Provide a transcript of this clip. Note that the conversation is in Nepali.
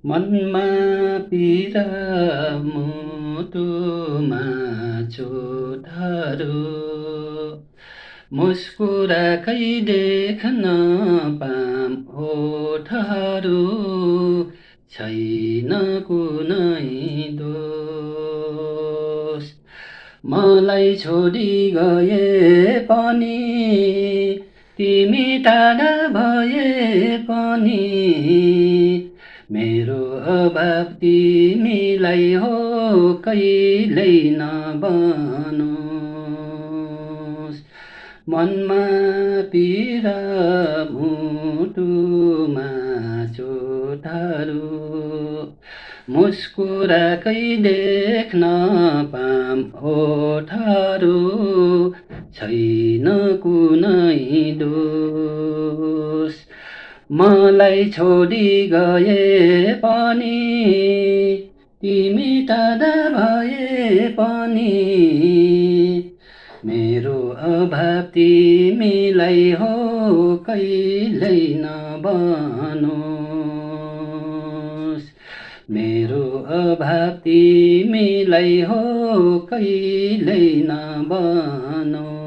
मनमा पीडा मुटुमा चोटहरू मुस्कुराकै देख्न पाम ओठहरू छैन कुनै दोष मलाई छोडी गए पनि तिमी टाढा भए पनि मेरो अभाव तिमीलाई हो कहिल्यै नभनोस् मनमा पीडा मुटुमा चोटहरू मुस्कुराकै देख्न पाम ओठहरू छैन कुनै दोष मलाई छोडी गए पनि तिमी टाढा भए पनि मेरो अभाव तिमीलाई हो कहिल्यै नभनोस् मेरो अभाव तिमीलाई हो कहिल्यै नभनोस्